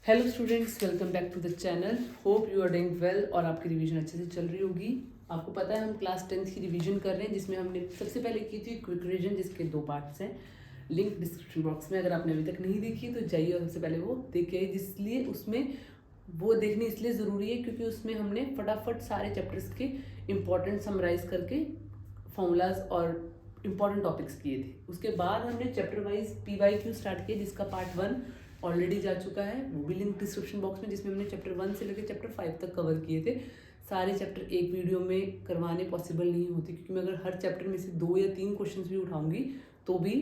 Hello students, welcome back to the channel. Hope you are doing well और आपकी revision अच्छे से चल रही होगी। आपको पता है हम क्लास 10th की रिवीजन कर रहे हैं, जिसमें हमने सबसे पहले की थी क्विक रिवीजन, जिसके 2 पार्ट्स हैं। लिंक डिस्क्रिप्शन बॉक्स में, अगर आपने अभी तक नहीं देखी तो जाइए और सबसे पहले वो देखिए। जिसलिए उसमें वो देखनी इसलिए ज़रूरी है क्योंकि उसमें हमने फटाफट सारे चैप्टर्स के इम्पॉर्टेंट समराइज करके फॉर्मूलाज और इम्पॉर्टेंट टॉपिक्स किए थे। उसके बाद हमने चैप्टर वाइज PYQ स्टार्ट किया, जिसका पार्ट 1 ऑलरेडी जा चुका है, वो भी लिंक डिस्क्रिप्शन बॉक्स में, जिसमें हमने चैप्टर 1 से लेकर चैप्टर 5 तक कवर किए थे। सारे चैप्टर एक वीडियो में करवाने पॉसिबल नहीं होती, क्योंकि मैं अगर हर चैप्टर में से 2 या 3 क्वेश्चन भी उठाऊंगी तो भी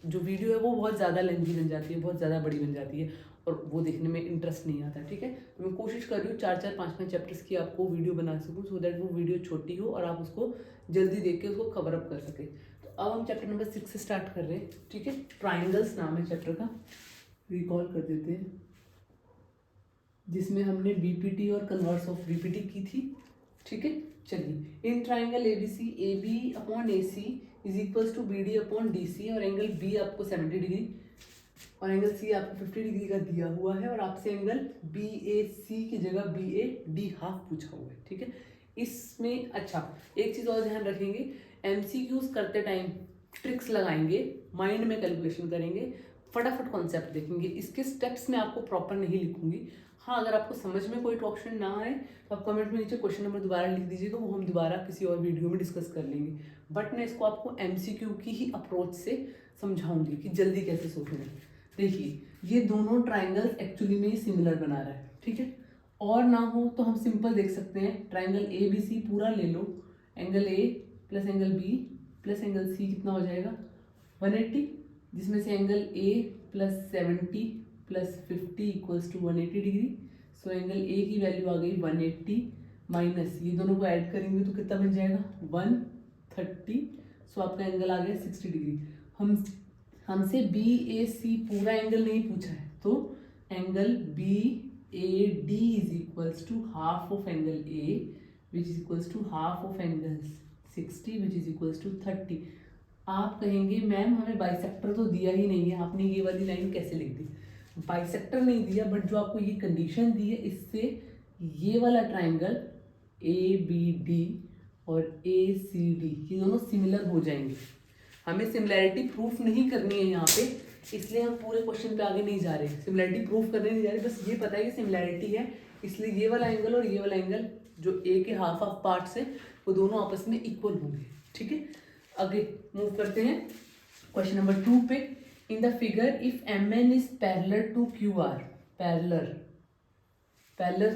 जो वीडियो है वो बहुत ज़्यादा लेंथी बन जाती है, बहुत ज़्यादा बड़ी बन जाती है और वो देखने में इंटरेस्ट नहीं आता। ठीक है, तो मैं कोशिश कर रही हूँ 4-4, 5-5 चैप्टर्स की आपको वीडियो बना सकूँ, सो दैट वो वीडियो छोटी हो और आप उसको जल्दी देख के उसको कवर अप कर सकें। तो अब हम चैप्टर नंबर 6 से स्टार्ट कर रहे हैं। ठीक है, ट्राइंगल्स नाम है चैप्टर का, रिकॉल कर देते हैं, जिसमें हमने बीपीटी और कन्वर्स ऑफ बीपीटी की थी। ठीक है, चलिए। In triangle ABC AB upon AC is equals to BD upon DC, और एंगल B आपको 70 डिग्री और एंगल C आपको 50 डिग्री का दिया हुआ है, और आपसे एंगल BAC की जगह BAD हाफ पूछा हुआ है। ठीक है, इसमें अच्छा एक चीज़ और ध्यान रखेंगे, MCQs करते टाइम ट्रिक्स लगाएंगे, माइंड में कैलकुलेशन करेंगे, फटाफट कॉन्सेप्ट देखेंगे। इसके स्टेप्स मैं आपको प्रॉपर नहीं लिखूंगी। हाँ, अगर आपको समझ में कोई क्वेश्चन ना आए तो आप कमेंट में नीचे क्वेश्चन नंबर दोबारा लिख दीजिएगा, वो हम दोबारा किसी और वीडियो में डिस्कस कर लेंगे। बट मैं इसको आपको MCQ की ही अप्रोच से समझाऊंगी कि जल्दी कैसे सोचना है। देखिए, ये दोनों ट्राइंगल्स एक्चुअली में ही सिमिलर बना रहा है। ठीक है, और ना हो तो हम सिंपल देख सकते हैं, ट्राइंगल ABC पूरा ले लो, angle A plus angle B plus angle C कितना हो जाएगा 180, जिसमें से angle A plus 70 plus 50 equals to 180 degree. So angle A की वैल्यू आ गई 180 माइनस, ये दोनों को ऐड करेंगे तो कितना बन जाएगा 130। सो आपका एंगल आ गया 60 डिग्री। हमसे BAC पूरा एंगल नहीं पूछा है, तो angle BAD is equals to half of angle A which is equals to half of angle 60 which is equals to 30। आप कहेंगे मैम हमें बाइसेक्टर तो दिया ही नहीं है, आपने ये वाली लाइन कैसे लिख दी? बाइसेक्टर नहीं दिया, बट जो आपको ये कंडीशन दी है, इससे ये वाला ट्राइंगल ABD और ACD ये दोनों सिमिलर हो जाएंगे। हमें सिमिलैरिटी प्रूफ नहीं करनी है यहाँ पे, इसलिए हम पूरे क्वेश्चन पे आगे नहीं जा रहे, सिमिलैरिटी प्रूफ करने नहीं जा रहे, बस ये पता है कि सिमिलैरिटी है, इसलिए ये वाला एंगल और ये वाला एंगल जो A के हाफ हाफ पार्ट्स है वो दोनों आपस में इक्वल होंगे। ठीक है, आगे मूव करते हैं क्वेश्चन नंबर 2 पे। In the figure if MN is parallel to QR, parallel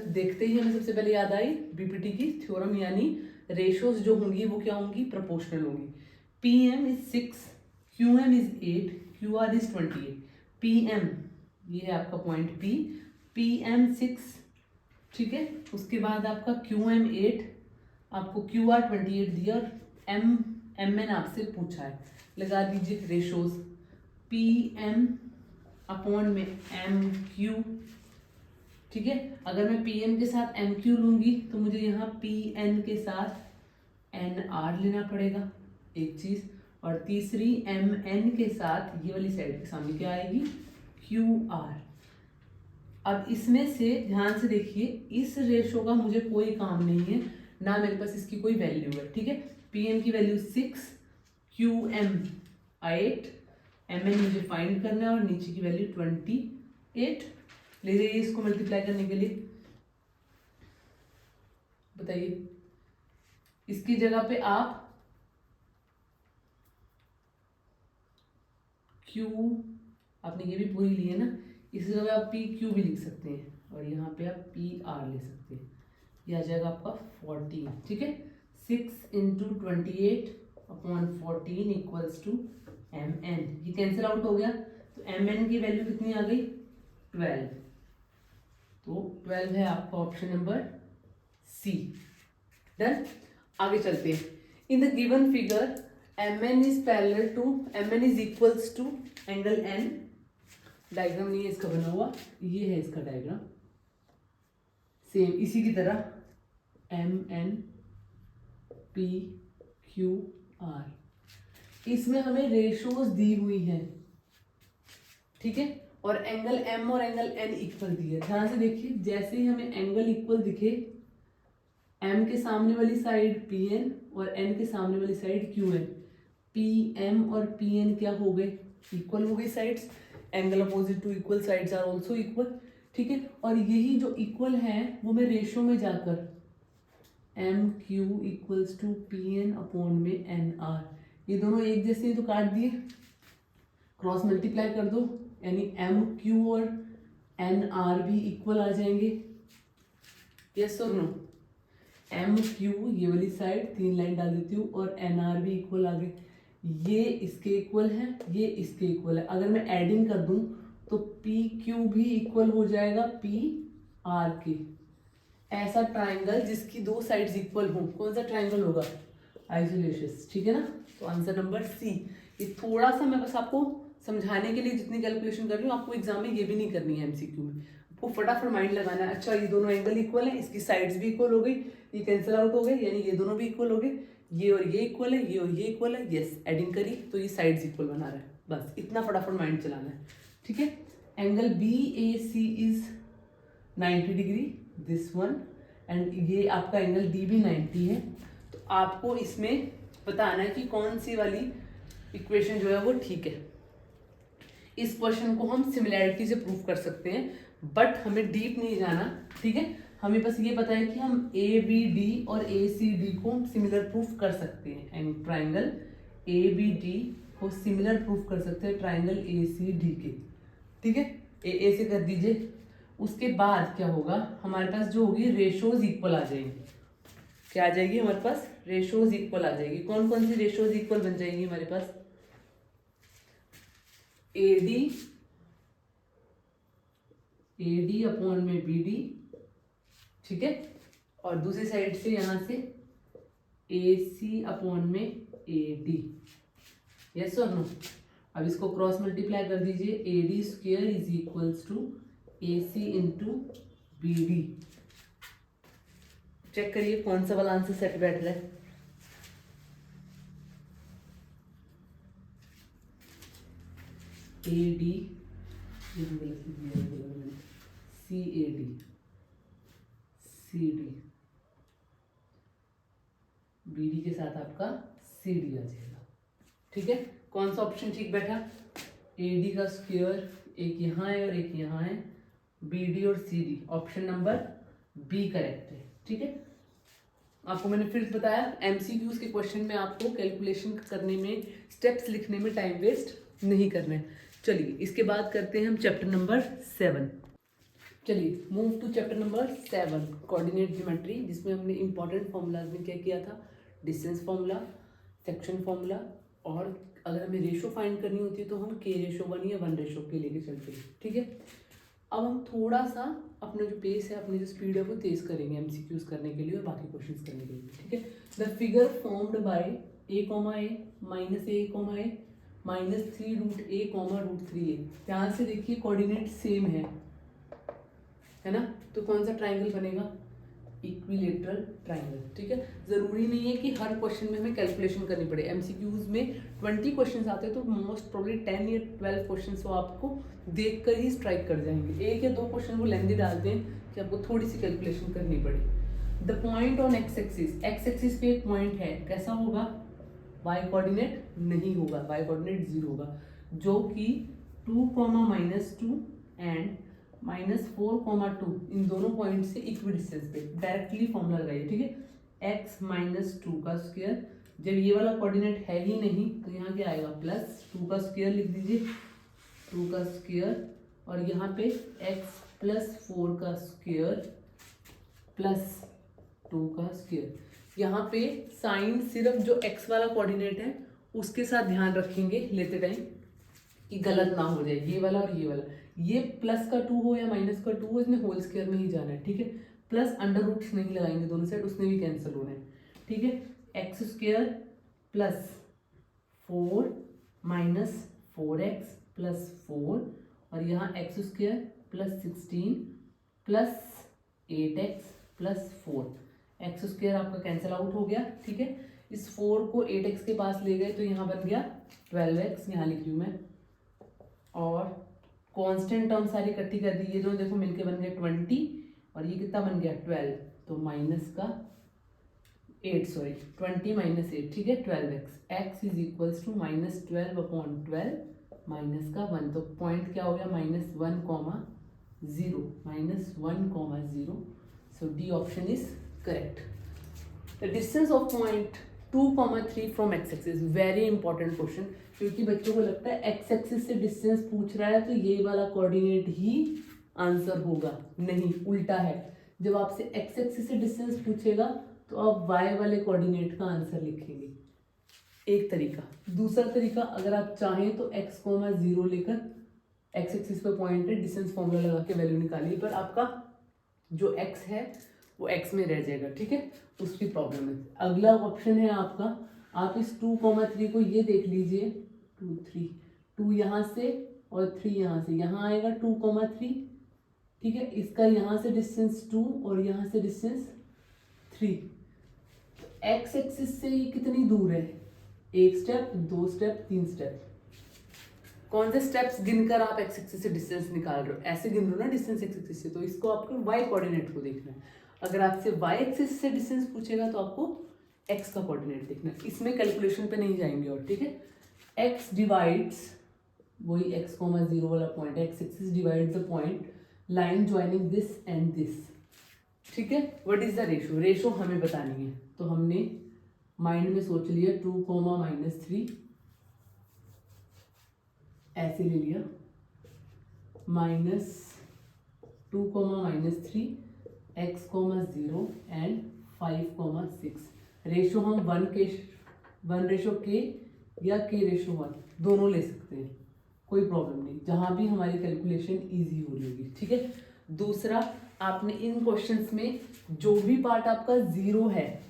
देखते ही हमें सबसे पहले याद आई बीपीटी की थ्योरम, यानी रेशोज जो होंगी वो क्या होंगी, प्रोपोर्शनल होंगी। PM is 6, QM is 8, QR is 28। PM ये है आपका पॉइंट P, PM 6। ठीक है, उसके बाद आपका QM 8, आपको QR 28 दिया और MN आपसे पूछा है, लगा दीजिए रेशोज PM अपॉन में MQ। ठीक है, अगर मैं PM के साथ MQ लूंगी तो मुझे यहाँ PN के साथ NR लेना पड़ेगा, एक चीज, और तीसरी MN के साथ ये वाली साइड के सामने क्या आएगी QR। अब इसमें से ध्यान से देखिए, इस रेशो का मुझे कोई काम नहीं है, ना मेरे पास इसकी कोई वैल्यू है। ठीक है, PM की वैल्यू 6, QM 8, MN मुझे फाइंड करना है और नीचे की वैल्यू 28। ले जाइए इसको मल्टीप्लाई करने के लिए, बताइए इसकी जगह पे आप Q, आपने ये भी पूरी ली है ना, इसी जगह आप PQ भी लिख सकते हैं और यहाँ पे आप PR ले सकते हैं, ये आ जाएगा आपका 14। ठीक है, 6 into 28 upon 14 equals to MN, ये कैंसिल आउट हो गया, तो MN की वैल्यू कितनी आ गई 12। तो 12 है आपका ऑप्शन नंबर C। डन, आगे चलते हैं। In the given figure MN is equals to angle N, diagram नहीं है इसका बना हुआ, ये है इसका डायग्राम, सेम इसी की तरह MN PQR। इसमें हमें रेशोज दी हुई हैं। ठीक है, और एंगल एम और एंगल एन इक्वल दिए। ध्यान से देखिए, जैसे ही हमें एंगल इक्वल दिखे, एम के सामने वाली साइड पी एन और एन के सामने वाली side Q N, P M और पी एन क्या हो गए, इक्वल हो गई sides. Angle opposite to equal sides are also equal, ठीक है। और यही जो इक्वल है वो मैं रेशो में जाकर M Q equals to P N upon में एन आर, ये दोनों एक जैसे तो काट दिए, क्रॉस मल्टीप्लाई कर दो, यानी एम क्यू और एन आर भी इक्वल आ जाएंगे। यस और नो? एम क्यू ये वाली साइड 3 लाइन डाल देती हूँ और एन आर भी इक्वल आ गए। ये इसके इक्वल है, ये इसके इक्वल है। अगर मैं एडिंग कर दूं तो पी क्यू भी इक्वल हो जाएगा पी आर के। ऐसा ट्राइंगल जिसकी 2 साइड्स इक्वल हो, कौन सा ट्राइंगल होगा? आइसोलेशस, ठीक है ना। तो आंसर नंबर सी। ये थोड़ा सा मैं बस आपको समझाने के लिए जितनी कैलकुलेशन कर रही हूँ, आपको एग्जाम में ये भी नहीं करनी है, एमसीक्यू में आपको फटाफट माइंड लगाना है। अच्छा, ये दोनों एंगल इक्वल है, इसकी साइड्स भी इक्वल हो गई, ये कैंसिल आउट हो गए, यानी ये दोनों भी इक्वल हो गए, ये और ये इक्वल है, ये और ये इक्वल है। यस, एडिंग करी तो ये साइड्स इक्वल बना रहा है। बस इतना फटाफट माइंड चलाना है, ठीक है। Angle B A C is 90 degree, this one, and ये आपका एंगल डी भी 90 है। तो आपको इसमें बताना है कि कौन सी वाली इक्वेशन जो है वो ठीक है। इस क्वेश्चन को हम सिमिलैरिटी से प्रूव कर सकते हैं, बट हमें डीप नहीं जाना, ठीक है। हमें बस ये पता है कि हम ए बी डी और ए सी डी को सिमिलर प्रूफ कर सकते हैं, and triangle A B D को सिमिलर प्रूफ कर सकते हैं ट्राइंगल ए सी डी के, ठीक है। ए से कर दीजिए। उसके बाद क्या होगा, हमारे पास जो होगी रेशोज इक्वल आ जाएंगी। क्या आ जाएगी हमारे पास? रेशोज इक्वल आ जाएगी। कौन कौन सी रेशोज इक्वल बन जाएंगी हमारे पास? एडी अपॉन में बीडी, ठीक है। और दूसरी साइड से यहां से AC अपॉन में AD। यस और नो? अब इसको क्रॉस मल्टीप्लाई कर दीजिए, AD square is equals to AC into BD। Check करिए कौन सा वाला आंसर सेट बैठ रहा है। AD CAD CD, BD के साथ आपका CD आ जाएगा, ठीक है। कौन सा ऑप्शन ठीक बैठा? AD का स्क्वायर एक यहाँ है और एक यहाँ है, BD और CD, option number B correct है, ठीक है। आपको मैंने फिर बताया, MCQs के क्वेश्चन में आपको कैलकुलेशन करने में, स्टेप्स लिखने में टाइम वेस्ट नहीं करना है। चलिए इसके बाद करते हैं हम चैप्टर नंबर 7। चलिए move to chapter number 7, coordinate geometry, जिसमें हमने इंपॉर्टेंट फॉर्मूलाज में क्या किया था? डिस्टेंस फॉर्मूला, सेक्शन फॉर्मूला, और अगर हमें रेशो फाइंड करनी होती है तो हम K/1 या 1/K लेके चलते हैं, ठीक है। अब हम थोड़ा सा अपना जो पेस है, अपनी जो स्पीड है वो तेज करेंगे MCQs करने के लिए और बाकी क्वेश्चंस करने के लिए, ठीक है। The figure formed by a, minus a, -3√a, √3a। ध्यान से देखिए, कोऑर्डिनेट सेम है ना। तो कौन सा ट्राइंगल बनेगा? इक्विलेटरल ट्राइंगल, ठीक है। जरूरी नहीं है कि हर क्वेश्चन में हमें कैलकुलेशन करनी पड़े। MCQs में 20 क्वेश्चंस आते हैं तो मोस्ट प्रोबेबली 10 या 12 क्वेश्चंस वो आपको देखकर ही स्ट्राइक कर जाएंगे। 1 या 2 क्वेश्चन वो लेंदी डालते हैं कि आपको थोड़ी सी कैलकुलेशन करनी पड़े। The point on x axis पे एक पॉइंट है, कैसा होगा? वाई कोऑर्डिनेट नहीं होगा, वाई कोऑर्डिनेट 0 होगा, जो कि 2, -2 एंड -4, 2 इन दोनों पॉइंट से इक्वल डिस्टेंस पे डायरेक्टली फॉर्मूला लगाइए, ठीक है। x - 2 का स्क्वायर, जब ये वाला कोऑर्डिनेट है ही नहीं तो यहाँ क्या आएगा? +2 का स्क्वायर लिख दीजिए, 2 का स्क्वायर, और यहाँ पे x + 4 का स्क्वायर +2 का स्क्वायर। यहाँ पे साइन सिर्फ जो x वाला कोऑर्डिनेट है उसके साथ ध्यान रखेंगे लेते टाइम कि गलत ना हो जाए, ये वाला और ये वाला। ये +2 हो या -2 हो, इसमें होल स्क्वायर में ही जाना है, ठीक है। प्लस अंडर रूट्स नहीं लगाएंगे दोनों साइड, उसमें भी कैंसिल होना है, ठीक है। x² + 4 - 4x + 4, और यहाँ x² + 16 + 8x + 4। x² आपका कैंसिल आउट हो गया, ठीक है। इस 4 को 8x के पास ले गए तो यहाँ बन गया 12x, यहाँ लिख रही हूँ मैं, और कांस्टेंट टर्म सारी इकट्ठी कर दी, ये दोनों देखो मिलके बन गए 20 और ये कितना बन गया 12, तो माइनस का 8, सॉरी 20 माइनस 8, ठीक है 12x, x is equals to minus 12/12 minus का 1, तो पॉइंट क्या हो गया -1,0, -1,0, so D option is correct. The distance of point 2,3 from x axis, very important question, क्योंकि बच्चों को लगता है एक्स एक्सिस से डिस्टेंस पूछ रहा है तो ये वाला कोऑर्डिनेट ही आंसर होगा, नहीं उल्टा है. जब आपसे एक्स एक्सिस से डिस्टेंस पूछेगा तो आप वाई वाले कोऑर्डिनेट का आंसर लिखेंगे, एक तरीका. दूसरा तरीका, अगर आप चाहें तो x,0 लेकर एक्स एक्सिस पे पॉइंट है, डिस्टेंस फॉर्मूला लगा के वैल्यू निकालिए, पर आपका जो x है वो x में रह जाएगा, ठीक है, उसकी प्रॉब्लम है. अगला ऑप्शन है आपका, आप इस 2,3 को ये देख लीजिए, 2 3 2 यहाँ से और 3 यहाँ से, यहाँ आएगा 2,3, ठीक है, इसका यहाँ से डिस्टेंस 2 और यहाँ से डिस्टेंस 3. एक्स एक्सिस से ये कितनी दूर है, एक स्टेप, 2 स्टेप, 3 स्टेप. कौन से स्टेप्स गिनकर आप एक्स एक्सिस से डिस्टेंस निकाल रहे हो, ऐसे गिन रहे हो ना डिस्टेंस एक्स एक्सिस से, तो इसको आपको वाई कोऑर्डिनेट को देखना है. अगर आपसे वाई एक्सिस से डिस्टेंस पूछेगा तो आपको एक्स का कोऑर्डिनेट देखना है. इसमें कैलकुलेशन पे नहीं जाएंगे और, ठीक है. एक्स डिवाइड्स, वही x,0 वाला point, x axis divide the point line joining this and this, ठीक है. What is the ratio, ratio हमें बतानी है, तो हमने माइंड में सोच लिया 2,-3 ऐसे ले लिया, -2,-3 x,0 एंड 5,6. रेशो हम 1:k या k:1 दोनों ले सकते हैं, कोई प्रॉब्लम नहीं, जहां भी हमारी कैलकुलेशन इजी हो रही होगी, ठीक है. दूसरा, आपने इन क्वेश्चंस में जो भी पार्ट आपका 0 है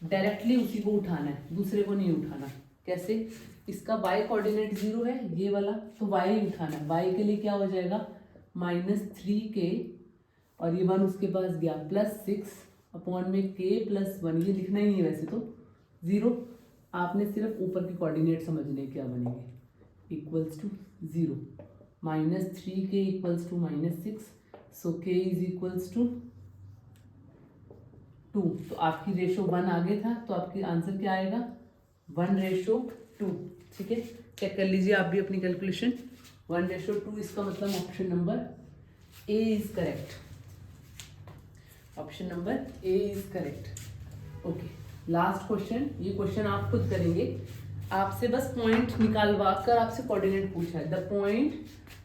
डायरेक्टली उसी को उठाना है, दूसरे को नहीं उठाना. कैसे, इसका y कोऑर्डिनेट 0 है ये वाला, तो y ही उठाना है. y के लिए क्या हो जाएगा -3k और ये 1 उसके पास गया, +6 अपॉन में k + 1, ये लिखना ही है वैसे तो 0, आपने सिर्फ ऊपर के कोऑर्डिनेट समझने क्या बनेंगे, equals to 0, -3k equals to -6, so k is equals to 2. तो आपकी रेशो 1 आगे था, तो आपकी आंसर क्या आएगा 1:2, ठीक है. चेक कर लीजिए आप भी अपनी कैलकुलेशन, 1:2, इसका मतलब option number A is correct, option number A is correct. Okay, last question, ये क्वेश्चन आप खुद करेंगे, आपसे बस पॉइंट निकालवा कर आपसे कोऑर्डिनेट पूछा है. The point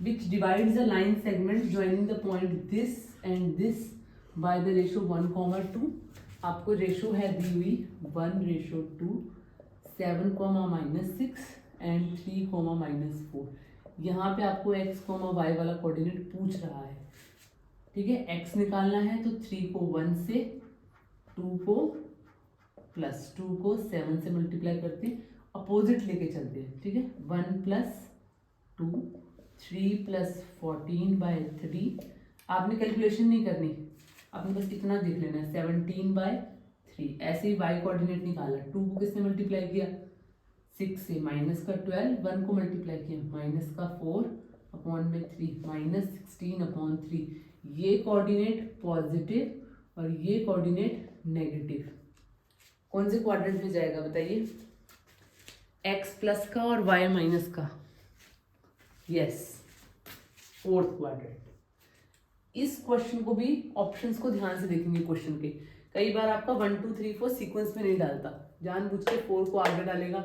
which divides the line segment joining the point this and this by the ratio 1,2. आपको रेशो है दी हुई 1:2, 7, -6 एंड 3, -4. यहाँ पे आपको x, y वाला कोऑर्डिनेट पूछ रहा है, ठीक है. x निकालना है तो 3 को 1 से, 2 को +2 को 7 से मल्टीप्लाई करते हैं, अपोजिट लेके चलते हैं, ठीक है. 1 + 2, 3 + 14/3. आपने कैलकुलेशन नहीं करनी, आपने बस इतना देख लेना है, 17/3. ऐसे ही y कोऑर्डिनेट निकाला, 2 को किससे मल्टीप्लाई किया 6 से, माइनस का 12, 1 को मल्टीप्लाई किया माइनस का 4 अपॉन में 3, -16/3. ये कोऑर्डिनेट पॉजिटिव और ये कोऑर्डिनेट नेगेटिव, कौन से क्वाड्रेंट में जाएगा बताइए, x+ का और y- का, यस, 4th क्वाड्रेंट. इस क्वेश्चन को भी ऑप्शंस को ध्यान से देखेंगे. क्वेश्चन के कई बार आपका 1 2 3 4 सीक्वेंस में नहीं डालता, जानबूझ के 4 को आगे डालेगा,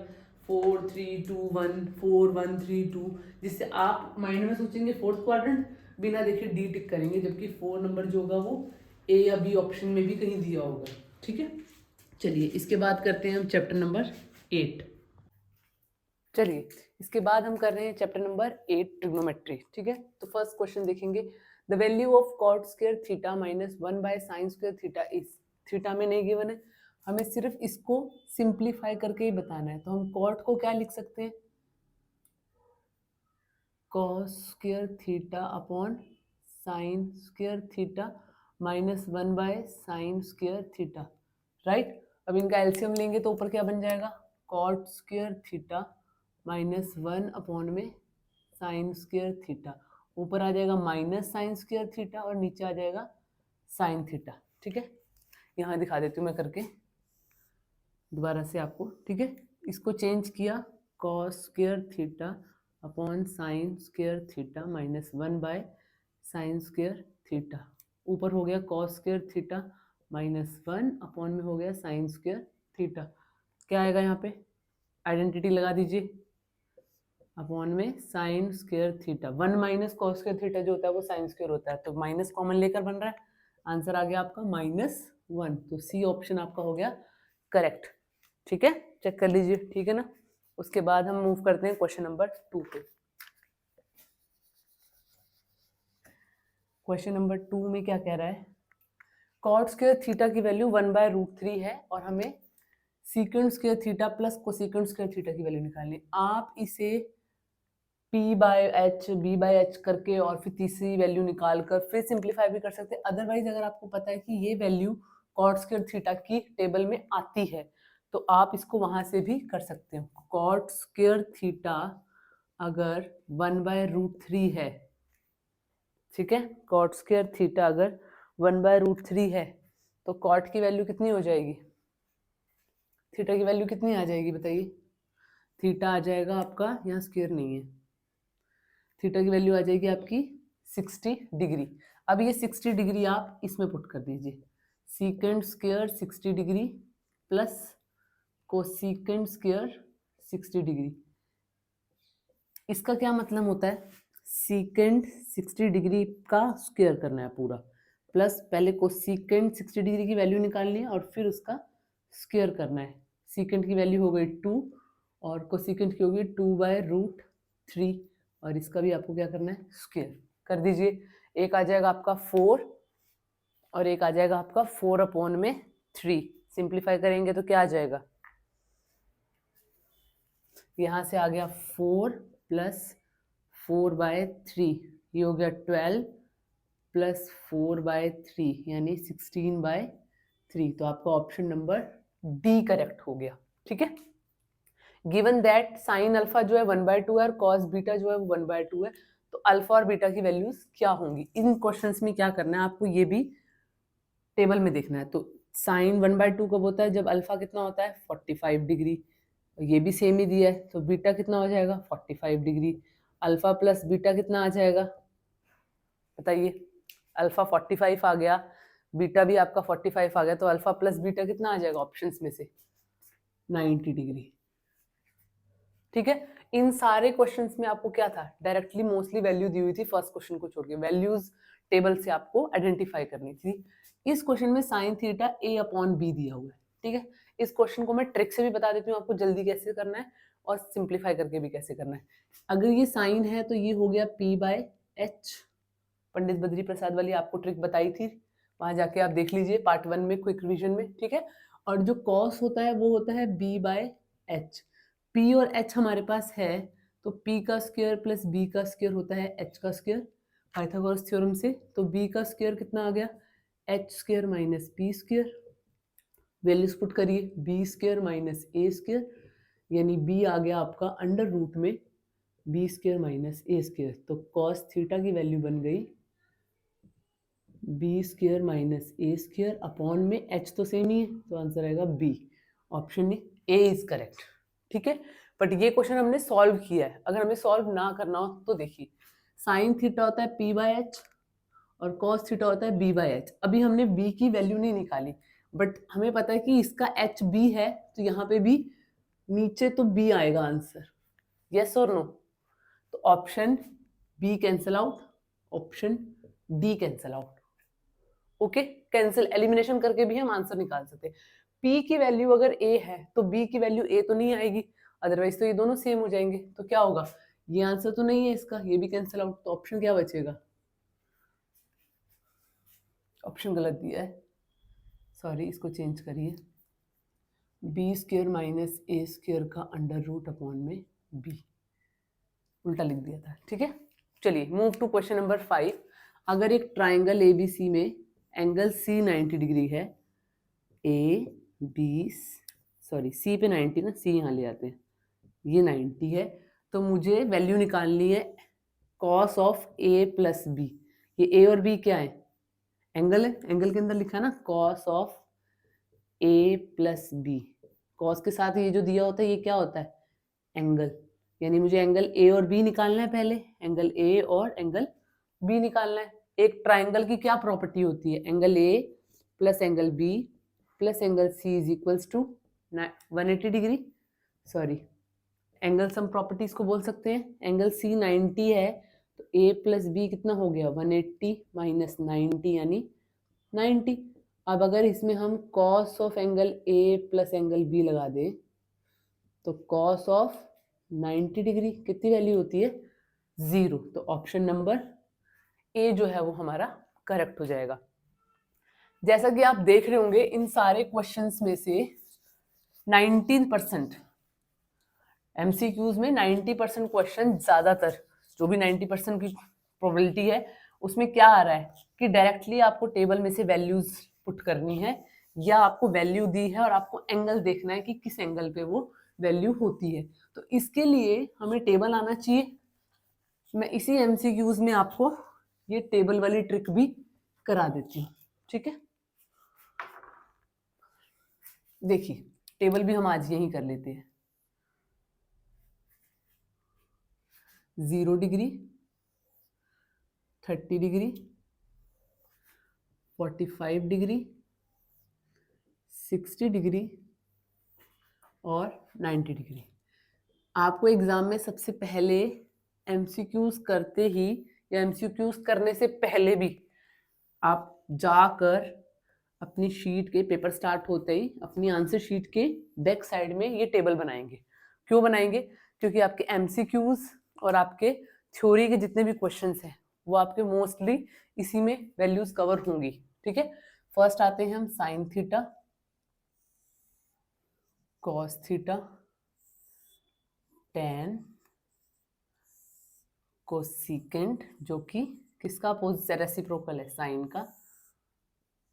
4 3 2 1 4 1 3 2, जिससे आप माइंड में सोचेंगे 4th क्वाड्रेंट, बिना देखे डी टिक करेंगे, जबकि 4 नंबर जो होगा वो ए या बी ऑप्शन में भी कहीं दिया होगा, ठीक है. चलिए इसके बाद करते हैं हम चैप्टर नंबर 8. चलिए इसके बाद हम कर रहे हैं चैप्टर नंबर 8 ट्रिग्नोमेट्री, ठीक है. तो फर्स्ट क्वेश्चन देखेंगे, the value of cot square theta -1/sin square theta is, theta में नहीं गिवन है, हमें सिर्फ इसको सिंप्लीफाई करके ही बताना है. तो हम cot को क्या लिख सकते हैं, cos square theta upon sin square theta -1/sin square theta, right. अब इनका एलसीएम लेंगे तो ऊपर क्या बन जाएगा, cot स्क्वायर थीटा -1 अपॉन में sin स्क्वायर थीटा, ऊपर आ जाएगा माइनस साइन स्क्वायर थीटा और नीचे आ जाएगा साइन थीटा। ठीक है, यहाँ दिखा देती हूँ मैं करके दोबारा से आपको। ठीक है, इसको चेंज किया, cos square theta upon sine square theta minus 1 by sine square theta. ऊपर हो गया cos square theta minus 1 upon में हो गया साइन स्क्वायर थीटा। क्या आएगा यहाँ पे, आइडेंटिटी लगा दीजिए, अपॉन में sine square theta. 1 minus cos square theta जो होता है वो साइन स्क्वायर होता है, तो माइनस कॉमन लेकर बन रहा है, आंसर आ गया आपका -1। तो सी ऑप्शन आपका हो गया करेक्ट। ठीक है, चेक कर लीजिए। ठीक है ना, उसके बाद हम मूव करते हैं क्वेश्चन नंबर 2 पे। क्वेश्चन नंबर 2 में क्या कह रहा है, कॉट स्क्वायर थीटा की वैल्यू 1/√3 है और हमें secant square theta plus cosecant square theta की वैल्यू निकालनी। आप इसे p/h b/h करके और फिर तीसरी वैल्यू निकाल कर फिर सिंप्लीफाई भी कर सकते हैं। अदरवाइज अगर आपको पता है कि ये वैल्यू कॉट स्क्वायर थीटा की टेबल में आती है तो आप इसको वहां से भी कर सकते हो। कॉट स्क्वायर थीटा अगर 1/√3 है, ठीक है, कॉट स्क्वायर थीटा अगर 1/√3 है तो कॉट की वैल्यू कितनी हो जाएगी, थीटा की वैल्यू कितनी आ जाएगी बताइए। थीटा आ जाएगा आपका, यहाँ स्क्वायर नहीं है, थीटा की वैल्यू आ जाएगी आपकी 60 डिग्री। अब ये 60 डिग्री आप इसमें पुट कर दीजिए, secant square 60 degree plus cosecant square 60 degree. इसका क्या मतलब होता है, सीकेंट 60 डिग्री का स्क्वायर करना है पूरा, प्लस पहले कोसीकेंट 60 डिग्री की वैल्यू निकालनी है और फिर उसका स्क्वायर करना है। सीकेंट की वैल्यू हो गई 2 और कोसीकेंट की होगी 2/√3 और इसका भी आपको क्या करना है, स्क्वायर कर दीजिए। एक आ जाएगा आपका 4 और एक आ जाएगा आपका 4/3। सिंप्लीफाई करेंगे तो क्या आ जाएगा, यहाँ से आ गया 4 प्लस 4/3, ये हो गया 12 प्लस 4/3 यानी 16/3। तो आपका ऑप्शन नंबर डी करेक्ट हो गया। ठीक है, गिवन दैट साइन अल्फा जो है 1/2 है और कॉस बीटा जो है वो 1/2 है, तो अल्फा और बीटा की वैल्यूज क्या होंगी। इन क्वेश्चंस में क्या करना है आपको, ये भी टेबल में देखना है। तो साइन 1/2 कब होता है, जब अल्फा कितना होता है 45 डिग्री, ये भी सेम ही दिया है, तो बीटा कितना हो जाएगा 45 डिग्री। अल्फा प्लस बीटा कितना आ जाएगा बताइए, अल्फा 45 आ गया, बीटा भी आपका 45 आ गया, तो अल्फा प्लस बीटा कितना आ जाएगा ऑप्शंस में से 90 डिग्री। ठीक है, इन सारे क्वेश्चंस में आपको क्या था, डायरेक्टली मोस्टली वैल्यू दी हुई थी, फर्स्ट क्वेश्चन को छोड़ के वैल्यूज टेबल से आपको आइडेंटिफाई करनी थी। इस क्वेश्चन में साइन थीटा a/b दिया हुआ है। ठीक है, इस क्वेश्चन को मैं ट्रिक से भी बता देती हूँ आपको जल्दी कैसे करना है और सिंप्लीफाई करके भी कैसे करना है। अगर ये साइन है तो ये हो गया p/h, पंडित बद्री प्रसाद वाली आपको ट्रिक बताई थी, वहां जाके आप देख लीजिए पार्ट 1 में क्विक रिवीजन में। ठीक है, और जो कॉस होता है वो होता है b/h। p और h हमारे पास है तो p का स्क्वायर प्लस b का स्क्वायर होता है h का स्क्वायर पाइथागोरस थ्योरम से। तो b का स्क्वायर कितना आ गया, h square minus p square, values put करिए, b square minus a square यानी b आ गया आपका अंडर रूट में b square minus a square. तो कॉस थीटा की वैल्यू बन गई B square minus A square upon में एच तो सेम ही है, तो आंसर आएगा B, option A is correct. ठीक है, बट ये क्वेश्चन हमने सॉल्व किया है, अगर हमें सॉल्व ना करना हो तो देखिए, साइन थीटा होता है p/h और कॉस थीटा होता है b/h। अभी हमने b की वैल्यू नहीं निकाली, बट हमें पता है कि इसका h b है, तो यहाँ पे भी नीचे तो b आएगा आंसर, यस और नो। तो option B cancel out, option D cancel out. Okay, cancel elimination करके भी हम आंसर निकाल सकते हैं। p की वैल्यू अगर a है तो b की वैल्यू a तो नहीं आएगी, अदरवाइज तो ये दोनों सेम हो जाएंगे, तो क्या होगा, ये आंसर तो नहीं है इसका, ये भी कैंसिल आउट, तो ऑप्शन क्या बचेगा, ऑप्शन गलत दिया है, सॉरी इसको चेंज करिए, B square minus A square का अंडर रूट अपॉन में b, उल्टा लिख दिया था। ठीक है, चलिए मूव टू क्वेश्चन नंबर 5। अगर एक ट्राइंगल ABC में एंगल C 90 डिग्री है, ए बी सॉरी C पे 90 ना, C यहाँ ले आते हैं, ये 90 है, तो मुझे वैल्यू निकालनी है cos of A plus B, ये ए और बी क्या है, एंगल है, एंगल के अंदर लिखा है ना cos of A plus B, cos के साथ ये जो दिया होता है ये क्या होता है, एंगल, यानी मुझे एंगल ए और बी निकालना है, पहले एंगल ए और एंगल बी निकालना है। एक ट्राइंगल की क्या प्रॉपर्टी होती है, angle A plus angle B plus angle C is equals to 180 degree, sorry angle sum properties को बोल सकते हैं। एंगल सी 90 है तो ए प्लस बी कितना हो गया 180 माइनस 90 यानी 90। अब अगर इसमें हम cos of angle A plus angle B लगा दें तो कॉस ऑफ 90 डिग्री कितनी वैल्यू होती है 0, तो ऑप्शन नंबर ए जो है वो हमारा करेक्ट हो जाएगा। जैसा कि आप देख रहे होंगे इन सारे क्वेश्चंस में से 19% एमसीक्यूज में 90% क्वेश्चन, ज्यादातर जो भी 90% की प्रोबेबिलिटी है उसमें क्या आ रहा है कि डायरेक्टली आपको टेबल में से वैल्यूज पुट करनी है, या आपको वैल्यू दी है और आपको एंगल देखना है कि किस एंगल पे वो वैल्यू होती है। तो इसके लिए हमें टेबल आना चाहिए। मैं इसी एमसीक्यूज में आपको ये टेबल वाली ट्रिक भी करा देती हूँ, ठीक है। देखिए टेबल भी हम आज यही कर लेते हैं। 0 डिग्री, 30 डिग्री, 45 डिग्री, 60 डिग्री और 90 डिग्री। आपको एग्जाम में सबसे पहले एमसीक्यूज करते ही या एमसीक्यूज करने से पहले भी आप जाकर अपनी शीट के पेपर स्टार्ट होते ही अपनी आंसर शीट के बैक साइड में ये टेबल बनाएंगे। क्यों बनाएंगे, क्योंकि आपके एमसीक्यूज और आपके थ्योरी के जितने भी क्वेश्चंस हैं वो आपके मोस्टली इसी में वैल्यूज कवर होंगी, ठीक है। फर्स्ट आते हैं हम sine theta, cos theta, ten, cosecant जो कि किसका अपोजिट रेसिप्रोकल है साइन का,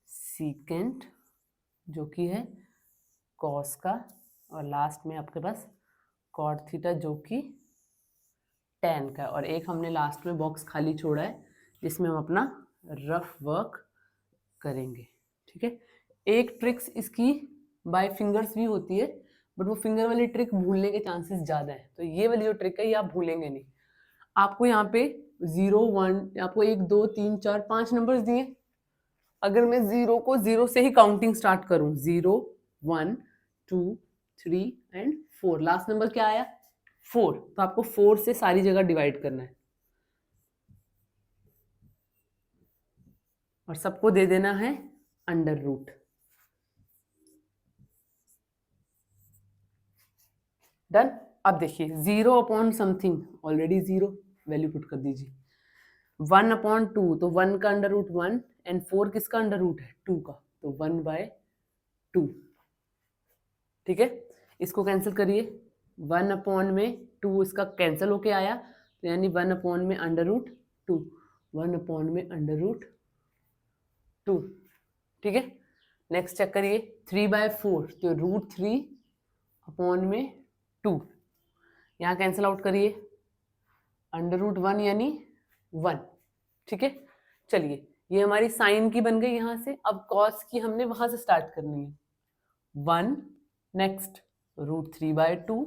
सीकेंट जो कि है कॉस का, और लास्ट में आपके पास कॉट थीटा जो कि टेन का। और एक हमने लास्ट में बॉक्स खाली छोड़ा है जिसमें हम अपना रफ वर्क करेंगे, ठीक है। एक ट्रिक्स इसकी बाय फिंगर्स भी होती है, बट वो फिंगर वाली ट्रिक भूलने के चांसेस ज़्यादा है, तो ये वाली जो ट्रिक है ये आप भूलेंगे नहीं। आपको यहाँ पे 0 1 आपको 1 2 3 4 5 नंबर्स दिए, अगर मैं 0 को 0 से ही काउंटिंग स्टार्ट करूं 0 1 2 3 एंड 4, लास्ट नंबर क्या आया 4, तो आपको 4 से सारी जगह डिवाइड करना है और सबको दे देना है अंडर रूट। डन। अब देखिए 0 upon something already 0 value put कर दीजिए, 1 अपॉन 2 तो 1 का अंडर रूट 1 एंड 4 किसका अंडर रूट है 2 का, तो 1/2, ठीक है। इसको कैंसिल करिए, 1 अपॉन में 2 इसका कैंसिल होके आया तो यानी 1 अपॉन में अंडर रूट 2, 1 अपॉन में अंडर रूट 2, ठीक है। नेक्स्ट चेक करिए 3/4 तो रूट 3 अपॉन में 2, यहाँ कैंसिल आउट करिए अंडर रूट 1 यानी 1, ठीक है। चलिए ये हमारी साइन की बन गई यहाँ से। अब कॉस की हमने वहां से स्टार्ट करनी है, 1 next root 3/2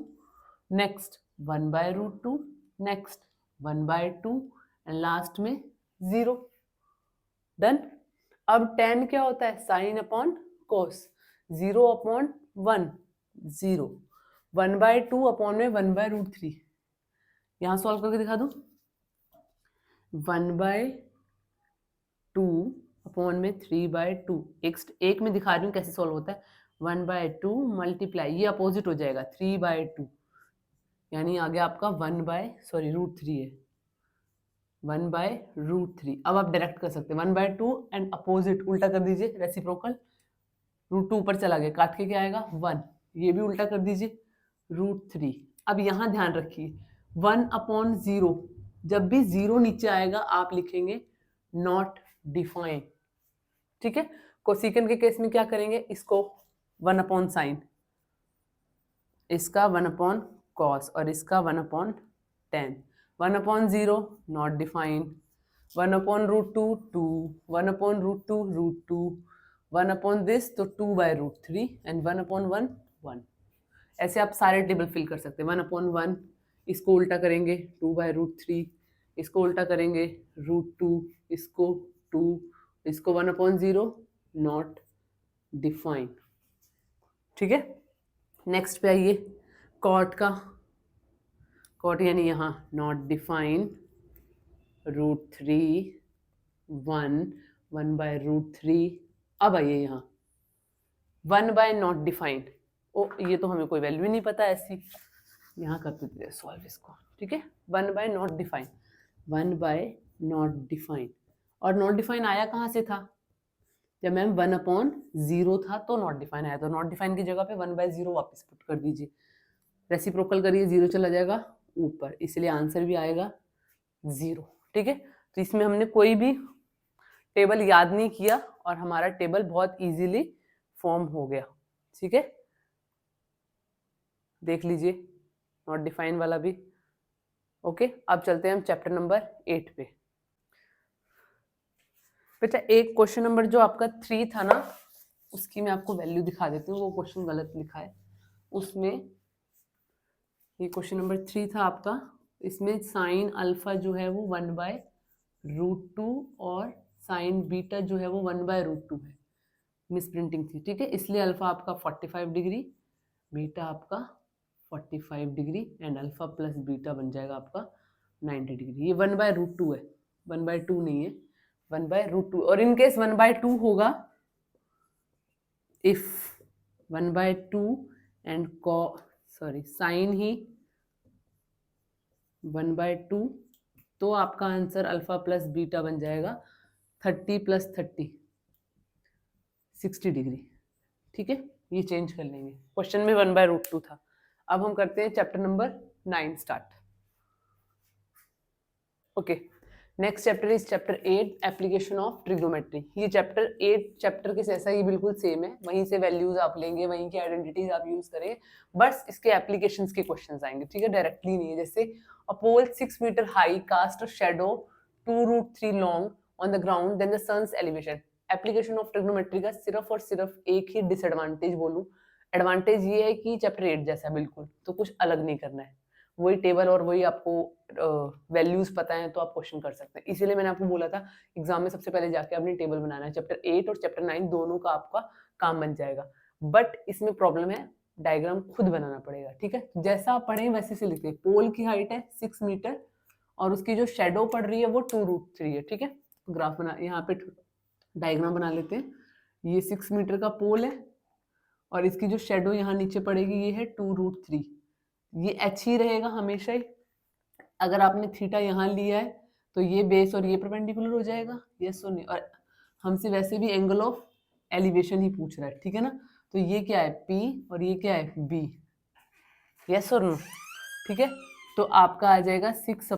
next 1/√2 next 1/2 and last में 0। डन। अब tan क्या होता है साइन अपॉन कोस, 0 अपॉन 1 0, 1/2 अपॉन में 1/√3, यहां सॉल्व करके दिखा दूं 1/2 अपॉन में 3/2, एक में दिखा रही हूँ कैसे सॉल्व होता है, 1/2 मल्टीप्लाई ये अपोजिट हो जाएगा 3/2 यानी आगे आपका √3 है 1/√3। अब आप डायरेक्ट कर सकते हैं 1/2 एंड अपोजिट उल्टा कर दीजिए रेसिप्रोकल, √2 ऊपर चला गया काट के क्या आएगा 1, ये भी उल्टा कर दीजिए √3। अब यहाँ ध्यान रखिए 1/0 जब भी 0 नीचे आएगा आप लिखेंगे नॉट डिफाइन, ठीक है। कोसिकेंट के केस में क्या करेंगे, इसको 1 अपॉन साइन, इसका 1 अपॉन कॉस और इसका 1 upon ten, 1/0 not defined, 1/√2 2, 1/√2 √2, 1 upon this तो 2/√3 एंड 1/1 1। ऐसे आप सारे टेबल फिल कर सकते हैं। 1/1 इसको उल्टा करेंगे 2/√3, इसको उल्टा करेंगे √2, इसको 2, इसको 1/0 नॉट डिफाइन। ठीक है, नेक्स्ट पे आइए कॉट का। कॉट यानी यहाँ नॉट डिफाइन √3 1 1/√3। अब आइए यहाँ 1 बाय नॉट डिफाइंड। ओ ये तो हमें कोई वैल्यू ही नहीं पता ऐसी, यहाँ करते थे सॉल्व इसको। ठीक है, 1 by not define, 1 by not define. और नॉट डिफाइन आया कहाँ से था? जब मैम 1/0 था तो नॉट डिफाइन आया, तो नॉट डिफाइन की जगह पे 1/0 वापस पुट कर दीजिए, रेसिप्रोकल करिए, 0 चला जाएगा ऊपर, इसलिए आंसर भी आएगा 0। ठीक है, तो इसमें हमने कोई भी टेबल याद नहीं किया और हमारा टेबल बहुत इजीली फॉर्म हो गया। ठीक है, देख लीजिए नॉट डिफाइन वाला भी। ओके, अब चलते हैं हम चैप्टर नंबर 8 पे। बेटा एक क्वेश्चन नंबर जो आपका 3 था ना, उसकी मैं आपको वैल्यू दिखा देती हूँ, वो क्वेश्चन गलत लिखा है उसमें। ये क्वेश्चन नंबर 3 था आपका, इसमें साइन अल्फा जो है वो 1/√2 और साइन बीटा जो है वो 1/√2 है, मिस प्रिंटिंग थी। ठीक है, इसलिए अल्फा आपका 45 डिग्री, बीटा आपका 45 degree and alpha plus beta बन जाएगा आपका 90 डिग्री। ये 1/√2 है, 1/2 नहीं है, 1/√2। और इन केस 1/2 होगा, इफ 1/2 एंड साइन ही 1/2, तो आपका आंसर अल्फा प्लस बीटा बन जाएगा 30 + 30 60 डिग्री। ठीक है, ये चेंज कर लेंगे, क्वेश्चन में 1/√2 था। अब हम करते हैं chapter number 9 start. Okay, next chapter is chapter 8 application of trigonometry. ये चैप्टर 8 चैप्टर के जैसा ही बिल्कुल सेम है, वहीं से वैल्यूज आप लेंगे, वहीं की आइडेंटिटीज आप यूज करेंगे, बस इसके एप्लीकेशंस के क्वेश्चंस आएंगे। ठीक है, डायरेक्टली नहीं है। जैसे a pole 6 metre high cast a shadow 2√3 long on the ground then the sun's elevation. Application of trigonometry का सिर्फ और सिर्फ एक ही डिसएडवांटेज बोलूं, एडवांटेज ये है कि चैप्टर 8 जैसा है बिल्कुल, तो कुछ अलग नहीं करना है, वही टेबल और वही आपको वैल्यूज पता है तो आप क्वेश्चन कर सकते हैं। इसीलिए मैंने आपको बोला था एग्जाम में सबसे पहले जाके अपनी टेबल बनाना है। चैप्टर 8 और चैप्टर 9 दोनों का आपका काम बन जाएगा, बट इसमें प्रॉब्लम है, डायग्राम खुद बनाना पड़ेगा। ठीक है, जैसा आप पढ़े वैसे से लिखते हैं। पोल की हाइट है 6 मीटर और उसकी जो शेडो पड़ रही है वो 2√3 है। ठीक है, ग्राफ बना, यहाँ पे डायग्राम बना लेते हैं। ये 6 मीटर का पोल है और इसकी जो शेडो यहाँ नीचे पड़ेगी ये है 2√3। ये एच ही रहेगा हमेशा ही। अगर आपने थीटा यहाँ लिया है तो ये बेस और ये परपेंडिकुलर हो जाएगा, यस और नहीं। और हमसे वैसे भी एंगल ऑफ एलिवेशन ही पूछ रहा है, ठीक है ना, तो ये क्या है P और ये क्या है B, यस और नो। ठीक है, तो आपका आ जाएगा 6